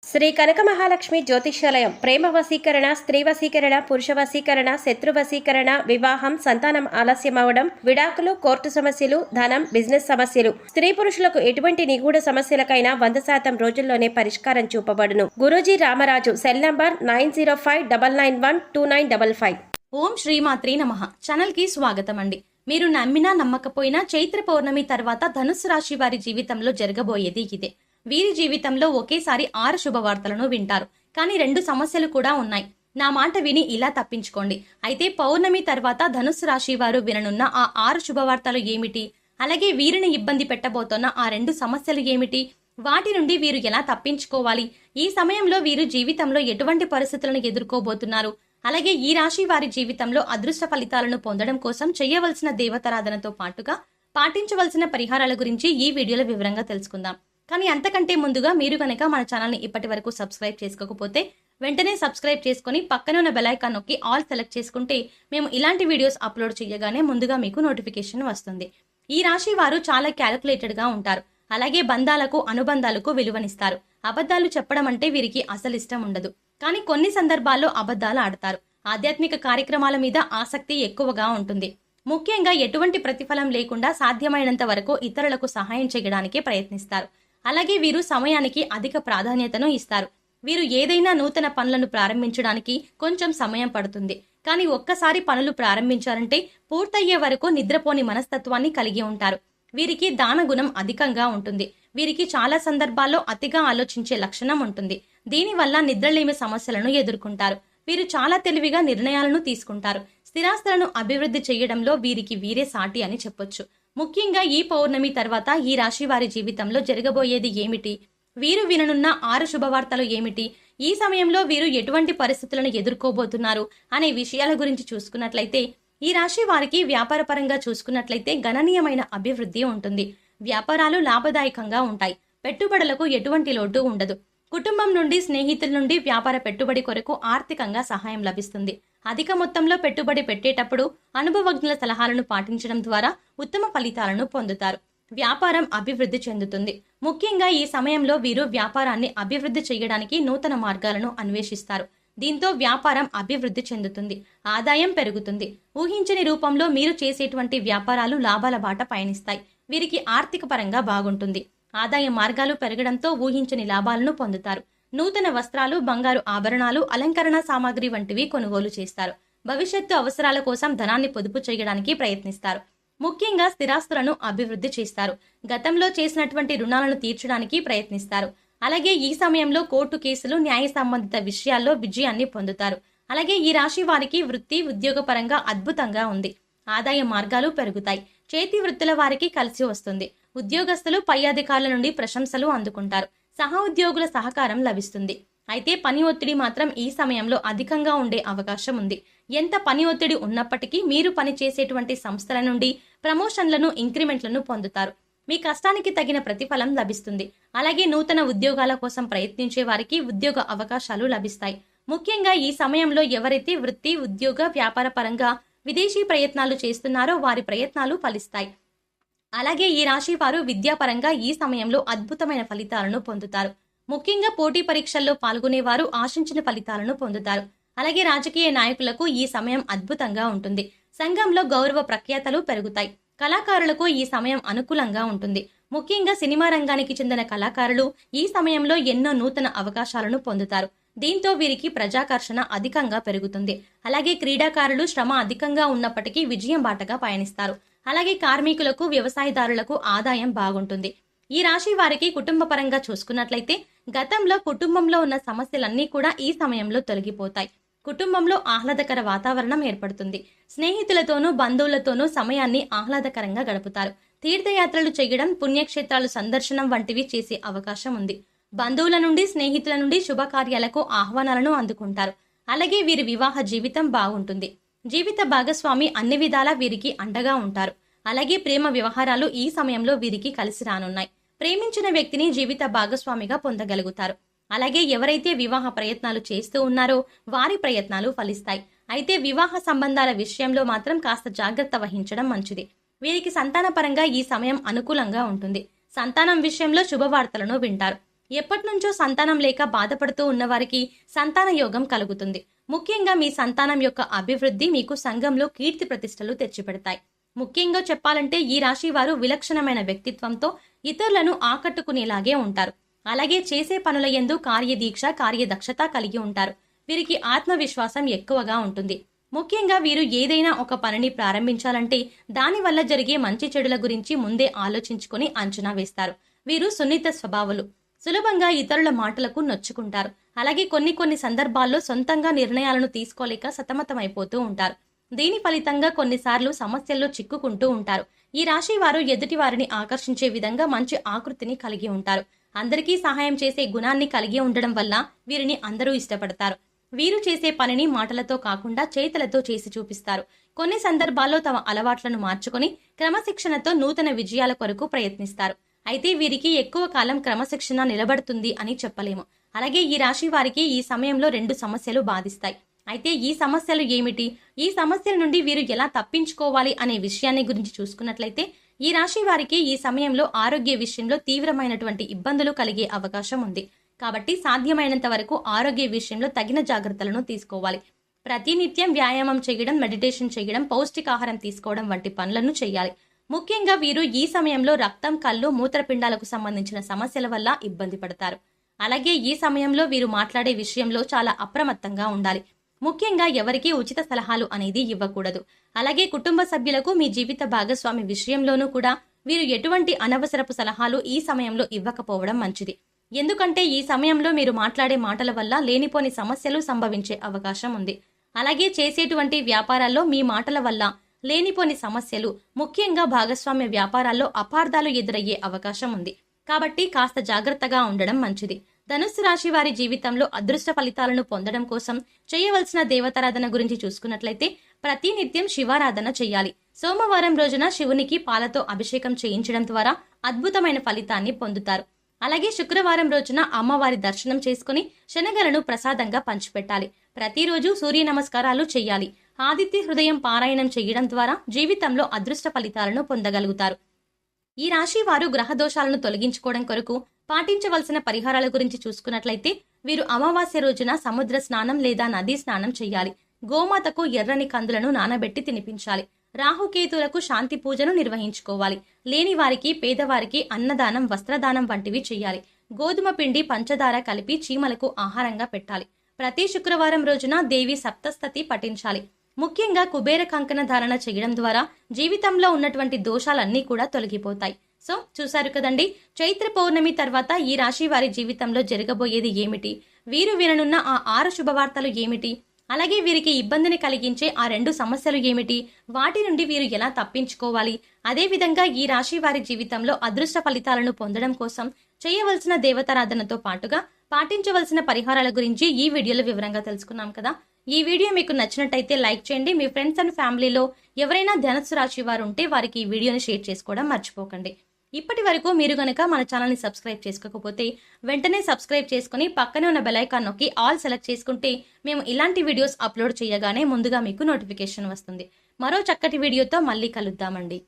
శ్రీ కనక మహాలక్ష్మి జ్యోతిష్యాలయం ప్రేమ వశీకరణ, స్త్రీ వశీకరణ, పురుష వశీకరణ, శత్రు వశీకరణ, వివాహం, సంతానం ఆలస్యం అవడం, విడాకులు, కోర్టు సమస్యలు, ధనం, బిజినెస్ సమస్యలు, స్త్రీ పురుషులకు ఎటువంటి నిగూఢ సమస్యలకైనా 100% రోజుల్లోనే పరిష్కారం చూపబడును. గురూజీ రామరాజు. Cell number 9059912955. ఓం శ్రీమాత్రే నమః. ఛానల్ కి స్వాగతం అండి. మీరు నమ్మినా నమ్మకపోయినా చైత్ర పౌర్ణమి తర్వాత ధనుస్సు రాశి వారి జీవితంలో జరగబోయేది ఇదే. వీరి జీవితంలో ఒకేసారి 6 శుభవార్తలను వింటారు. కానీ 2 సమస్యలు కూడా ఉన్నాయి. నా మాట విని ఇలా తప్పించుకోండి. అయితే పౌర్ణమి తర్వాత ధనుస్సు రాశి వారు విననున్న ఆ 6 శుభవార్తలు ఏమిటి, అలాగే వీరిని ఇబ్బంది పెట్టబోతున్న ఆ 2 సమస్యలు ఏమిటి, వాటి నుండి వీరు ఎలా తప్పించుకోవాలి, ఈ సమయంలో వీరు జీవితంలో ఎటువంటి పరిస్థితులను ఎదుర్కోబోతున్నారు, అలాగే ఈ రాశి వారి జీవితంలో అదృష్ట ఫలితాలను పొందడం కోసం చేయవలసిన దేవతారాధనతో పాటుగా పాటించవలసిన పరిహారాల గురించి ఈ వీడియోలో వివరంగా తెలుసుకుందాం. కానీ అంతకంటే ముందుగా మీరు గనక మన ఛానల్ని ఇప్పటి వరకు సబ్స్క్రైబ్ చేసుకోకపోతే వెంటనే సబ్స్క్రైబ్ చేసుకుని పక్కనే ఉన్న బెల్ ఐకాన్ నొక్కి ఆల్ సెలెక్ట్ చేసుకుంటే మేము ఇలాంటి వీడియోస్ అప్లోడ్ చేయగానే ముందుగా మీకు నోటిఫికేషన్ వస్తుంది. ఈ రాశి వారు చాలా క్యాలిక్యులేటెడ్ గా ఉంటారు. అలాగే బంధాలకు, అనుబంధాలకు విలువనిస్తారు. అబద్ధాలు చెప్పడం అంటే వీరికి అసలు ఇష్టం ఉండదు. కానీ కొన్ని సందర్భాల్లో అబద్ధాలు ఆడతారు. ఆధ్యాత్మిక కార్యక్రమాల మీద ఆసక్తి ఎక్కువగా ఉంటుంది. ముఖ్యంగా ఎటువంటి ప్రతిఫలం లేకుండా సాధ్యమైనంత వరకు ఇతరులకు సహాయం చేయడానికి ప్రయత్నిస్తారు. అలాగే వీరు సమయానికి అధిక ప్రాధాన్యతను ఇస్తారు. వీరు ఏదైనా నూతన పనులను ప్రారంభించడానికి కొంచెం సమయం పడుతుంది. కానీ ఒక్కసారి పనులు ప్రారంభించారంటే పూర్తయ్యే వరకు నిద్రపోని మనస్తత్వాన్ని కలిగి ఉంటారు. వీరికి దాన గుణం అధికంగా ఉంటుంది. వీరికి చాలా సందర్భాల్లో అతిగా ఆలోచించే లక్షణం ఉంటుంది. దీనివల్ల నిద్రలేమి సమస్యలను ఎదుర్కొంటారు. వీరు చాలా తెలివిగా నిర్ణయాలను తీసుకుంటారు. స్థిరాస్తులను అభివృద్ధి చేయడంలో వీరికి వీరే సాటి అని చెప్పొచ్చు. ముఖ్యంగా ఈ పౌర్ణమి తర్వాత ఈ రాశి వారి జీవితంలో జరగబోయేది ఏమిటి, వీరు విననున్న 6 శుభవార్తలు ఏమిటి, ఈ సమయంలో వీరు ఎటువంటి పరిస్థితులను ఎదుర్కోబోతున్నారు అనే విషయాల గురించి చూసుకున్నట్లయితే, ఈ రాశి వారికి వ్యాపారపరంగా చూసుకున్నట్లయితే గణనీయమైన అభివృద్ధి ఉంటుంది. వ్యాపారాలు లాభదాయకంగా ఉంటాయి. పెట్టుబడులకు ఎటువంటి లోటు ఉండదు. కుటుంబం నుండి, స్నేహితుల నుండి వ్యాపార పెట్టుబడి కొరకు ఆర్థికంగా సహాయం లభిస్తుంది. అధిక మొత్తంలో పెట్టుబడి పెట్టేటప్పుడు అనుభవజ్ఞుల సలహాలను పాటించడం ద్వారా ఉత్తమ ఫలితాలను పొందుతారు. వ్యాపారం అభివృద్ధి చెందుతుంది. ముఖ్యంగా ఈ సమయంలో వీరు వ్యాపారాన్ని అభివృద్ధి చేయడానికి నూతన మార్గాలను అన్వేషిస్తారు. దీంతో వ్యాపారం అభివృద్ధి చెందుతుంది. ఆదాయం పెరుగుతుంది. ఊహించని రూపంలో మీరు చేసేటువంటి వ్యాపారాలు లాభాల బాట పయనిస్తాయి. వీరికి ఆర్థిక పరంగా బాగుంటుంది. ఆదాయ మార్గాలు పెరగడంతో ఊహించని లాభాలను పొందుతారు. నూతన వస్త్రాలు, బంగారు ఆభరణాలు, అలంకరణ సామాగ్రి వంటివి కొనుగోలు చేస్తారు. భవిష్యత్తు అవసరాల కోసం ధనాన్ని పొదుపు చేయడానికి ప్రయత్నిస్తారు. ముఖ్యంగా స్థిరాస్తులను అభివృద్ధి చేస్తారు. గతంలో చేసినటువంటి రుణాలను తీర్చడానికి ప్రయత్నిస్తారు. అలాగే ఈ సమయంలో కోర్టు కేసులు, న్యాయ సంబంధిత విషయాల్లో విజయాన్ని పొందుతారు. అలాగే ఈ రాశి వారికి వృత్తి, ఉద్యోగ పరంగా అద్భుతంగా ఉంది. ఆదాయ మార్గాలు పెరుగుతాయి. చేతి వృత్తుల వారికి కలిసి వస్తుంది. ఉద్యోగస్తులు పై అధికారుల నుండి ప్రశంసలు అందుకుంటారు. సహా ఉద్యోగుల సహకారం లభిస్తుంది. అయితే పని ఒత్తిడి మాత్రం ఈ సమయంలో అధికంగా ఉండే అవకాశం ఉంది. ఎంత పని ఒత్తిడి ఉన్నప్పటికీ మీరు పని చేసేటువంటి సంస్థల నుండి ప్రమోషన్లను, ఇంక్రిమెంట్లను పొందుతారు. మీ కష్టానికి తగిన ప్రతిఫలం లభిస్తుంది. అలాగే నూతన ఉద్యోగాల కోసం ప్రయత్నించే వారికి ఉద్యోగ అవకాశాలు లభిస్తాయి. ముఖ్యంగా ఈ సమయంలో ఎవరైతే వృత్తి, ఉద్యోగ, వ్యాపార పరంగా విదేశీ ప్రయత్నాలు చేస్తున్నారో వారి ప్రయత్నాలు ఫలిస్తాయి. అలాగే ఈ రాశి వారు విద్యాపరంగా ఈ సమయంలో అద్భుతమైన ఫలితాలను పొందుతారు. ముఖ్యంగా పోటీ పరీక్షల్లో పాల్గొనేవారు ఆశించిన ఫలితాలను పొందుతారు. అలాగే రాజకీయ నాయకులకు ఈ సమయం అద్భుతంగా ఉంటుంది. సంఘంలో గౌరవ ప్రఖ్యాతలు పెరుగుతాయి. కళాకారులకు ఈ సమయం అనుకూలంగా ఉంటుంది. ముఖ్యంగా సినిమా రంగానికి చెందిన కళాకారులు ఈ సమయంలో ఎన్నో నూతన అవకాశాలను పొందుతారు. దీంతో వీరికి ప్రజాకర్షణ అధికంగా పెరుగుతుంది. అలాగే క్రీడాకారులు శ్రమ అధికంగా ఉన్నప్పటికీ విజయం బాటగా పయనిస్తారు. అలాగే కార్మికులకు, వ్యవసాయదారులకు ఆదాయం బాగుంటుంది. ఈ రాశి వారికి కుటుంబ పరంగా చూసుకున్నట్లయితే గతంలో కుటుంబంలో ఉన్న సమస్యలన్నీ కూడా ఈ సమయంలో తొలగిపోతాయి. కుటుంబంలో ఆహ్లాదకర వాతావరణం ఏర్పడుతుంది. స్నేహితులతోనూ, బంధువులతోనూ సమయాన్ని ఆహ్లాదకరంగా గడుపుతారు. తీర్థయాత్రలు చేయడం, పుణ్యక్షేత్రాలు సందర్శనం వంటివి చేసే అవకాశం ఉంది. బంధువుల నుండి, స్నేహితుల నుండి శుభకార్యాలకు ఆహ్వానాలను అందుకుంటారు. అలాగే వీరి వివాహ జీవితం బాగుంటుంది. జీవిత భాగస్వామి అన్ని విధాలా వీరికి అండగా ఉంటారు. అలాగే ప్రేమ వ్యవహారాలు ఈ సమయంలో వీరికి కలిసి రానున్నాయి. ప్రేమించిన వ్యక్తిని జీవిత భాగస్వామిగా పొందగలుగుతారు. అలాగే ఎవరైతే వివాహ ప్రయత్నాలు చేస్తూ ఉన్నారో వారి ప్రయత్నాలు ఫలిస్తాయి. అయితే వివాహ సంబంధాల విషయంలో మాత్రం కాస్త జాగ్రత్త వహించడం మంచిది. వీరికి సంతాన పరంగా ఈ సమయం అనుకూలంగా ఉంటుంది. సంతానం విషయంలో శుభవార్తలను వింటారు. ఎప్పటినుంచో సంతానం లేక బాధపడుతూ ఉన్నవారికి సంతాన యోగం కలుగుతుంది. ముఖ్యంగా మీ సంతానం యొక్క అభివృద్ధి మీకు సంఘంలో కీర్తి ప్రతిష్టలు తెచ్చిపెడతాయి. ముఖ్యంగా చెప్పాలంటే ఈ రాశి వారు విలక్షణమైన వ్యక్తిత్వంతో ఇతరులను ఆకట్టుకునేలాగే ఉంటారు. అలాగే చేసే పనుల యందు కార్యదీక్ష, కార్యదక్షత కలిగి ఉంటారు. వీరికి ఆత్మవిశ్వాసం ఎక్కువగా ఉంటుంది. ముఖ్యంగా వీరు ఏదైనా ఒక పనిని ప్రారంభించాలంటే దానివల్ల జరిగే మంచి చెడుల గురించి ముందే ఆలోచించుకొని అంచనా వేస్తారు. వీరు సున్నిత స్వభావులు. సులభంగా ఇతరుల మాటలకు నొచ్చుకుంటారు. అలాగే కొన్ని సందర్భాల్లో సొంతంగా నిర్ణయాలను తీసుకోలేక సతమతమైపోతూ ఉంటారు. దీని ఫలితంగా కొన్నిసార్లు సమస్యల్లో చిక్కుకుంటూ ఉంటారు. ఈ రాశి వారు ఎదుటి వారిని ఆకర్షించే విధంగా మంచి ఆకృతిని కలిగి ఉంటారు. అందరికీ సహాయం చేసే గుణాన్ని కలిగి ఉండడం వల్ల వీరిని అందరూ ఇష్టపడతారు. వీరు చేసే పనిని మాటలతో కాకుండా చేతలతో చేసి చూపిస్తారు. కొన్ని సందర్భాల్లో తమ అలవాట్లను మార్చుకొని క్రమశిక్షణతో నూతన విజయాల కొరకు ప్రయత్నిస్తారు. అయితే వీరికి ఎక్కువ కాలం క్రమశిక్షణ నిలబడుతుంది అని చెప్పలేము. అలాగే ఈ రాశి వారికి ఈ సమయంలో 2 సమస్యలు బాధిస్తాయి. అయితే ఈ సమస్యలు ఏమిటి, ఈ సమస్యల నుండి వీరు ఎలా తప్పించుకోవాలి అనే విషయాన్ని గురించి చూసుకున్నట్లయితే ఈ రాశి వారికి ఈ సమయంలో ఆరోగ్య విషయంలో తీవ్రమైనటువంటి ఇబ్బందులు కలిగే అవకాశం ఉంది. కాబట్టి సాధ్యమైనంత వరకు ఆరోగ్య విషయంలో తగిన జాగ్రత్తలను తీసుకోవాలి. ప్రతినిత్యం వ్యాయామం చేయడం, మెడిటేషన్ చేయడం, పౌష్టికాహారం తీసుకోవడం వంటి పనులను చేయాలి. ముఖ్యంగా వీరు ఈ సమయంలో రక్తం, కళ్ళు, మూత్రపిండాలకు సంబంధించిన సమస్యల వల్ల ఇబ్బంది పడతారు. అలాగే ఈ సమయంలో వీరు మాట్లాడే విషయంలో చాలా అప్రమత్తంగా ఉండాలి. ముఖ్యంగా ఎవరికీ ఉచిత సలహాలు అనేది ఇవ్వకూడదు. అలాగే కుటుంబ సభ్యులకు మీ జీవిత భాగస్వామి విషయంలోనూ కూడా వీరు ఎటువంటి అనవసరపు సలహాలు ఈ సమయంలో ఇవ్వకపోవడం మంచిది. ఎందుకంటే ఈ సమయంలో మీరు మాట్లాడే మాటల వల్ల లేనిపోని సమస్యలు సంభవించే అవకాశం ఉంది. అలాగే చేసేటువంటి వ్యాపారాల్లో మీ మాటల వల్ల లేనిపోని సమస్యలు, ముఖ్యంగా భాగస్వామ్య వ్యాపారాల్లో అపార్థాలు ఎదురయ్యే అవకాశం ఉంది. కాబట్టి కాస్త జాగ్రత్తగా ఉండడం మంచిది. ధనుస్సు రాశి వారి జీవితంలో అదృష్ట ఫలితాలను పొందడం కోసం చేయవలసిన దేవతారాధన గురించి చూసుకున్నట్లయితే ప్రతినిత్యం శివారాధన చేయాలి. సోమవారం రోజున శివునికి పాలతో అభిషేకం చేయించడం ద్వారా అద్భుతమైన ఫలితాన్ని పొందుతారు. అలాగే శుక్రవారం రోజున అమ్మవారి దర్శనం చేసుకుని శనగలను ప్రసాదంగా పంచిపెట్టాలి. ప్రతిరోజు సూర్య నమస్కారాలు చేయాలి. ఆదిత్య హృదయం పారాయణం చేయడం ద్వారా జీవితంలో అదృష్ట ఫలితాలను పొందగలుగుతారు. ఈ రాశి వారు గ్రహ దోషాలను తొలగించుకోవడం కొరకు పాటించవలసిన పరిహారాల గురించి చూసుకున్నట్లయితే వీరు అమావాస్య రోజున సముద్ర స్నానం లేదా నదీ స్నానం చేయాలి. గోమాతకు ఎర్రని కందులను నానబెట్టి తినిపించాలి. రాహుకేతులకు శాంతి పూజను నిర్వహించుకోవాలి. లేని వారికి, పేదవారికి అన్నదానం, వస్త్రదానం వంటివి చేయాలి. గోధుమ పిండి, పంచదార కలిపి చీమలకు ఆహారంగా పెట్టాలి. ప్రతి శుక్రవారం రోజున దేవి సప్తస్తతి పఠించాలి. ముఖ్యంగా కుబేర కంకణ ధారణ చేయడం ద్వారా జీవితంలో ఉన్నటువంటి దోషాలన్నీ కూడా తొలగిపోతాయి. సో చూసారు కదండి, చైత్ర పౌర్ణమి తర్వాత ఈ రాశి వారి జీవితంలో జరగబోయేది ఏమిటి, వీరు విననున్న ఆ 6 శుభవార్తలు ఏమిటి, అలాగే వీరికి ఇబ్బందిని కలిగించే ఆ 2 సమస్యలు ఏమిటి, వాటి నుండి వీరు ఎలా తప్పించుకోవాలి, అదేవిధంగా ఈ రాశి వారి జీవితంలో అదృష్ట ఫలితాలను పొందడం కోసం చేయవలసిన దేవతారాధనతో పాటుగా పాటించవలసిన పరిహారాల గురించి ఈ వీడియోలో వివరంగా తెలుసుకున్నాం కదా. ఈ వీడియో మీకు నచ్చినట్టయితే లైక్ చేయండి. మీ ఫ్రెండ్స్ అండ్ ఫ్యామిలీలో ఎవరైనా ధనుస్సు రాశి వారు ఉంటే వారికి ఈ వీడియోని షేర్ చేసుకోవడం మర్చిపోకండి. ఇప్పటి వరకు మీరు గనక మన ఛానల్ని సబ్స్క్రైబ్ చేసుకోకపోతే వెంటనే సబ్స్క్రైబ్ చేసుకుని పక్కనే ఉన్న బెల్ ఐకాన్ నొక్కి ఆల్ సెలెక్ట్ చేసుకుంటే మేము ఇలాంటి వీడియోస్ అప్లోడ్ చేయగానే ముందుగా మీకు నోటిఫికేషన్ వస్తుంది. మరో చక్కటి వీడియోతో మళ్ళీ కలుద్దామండి.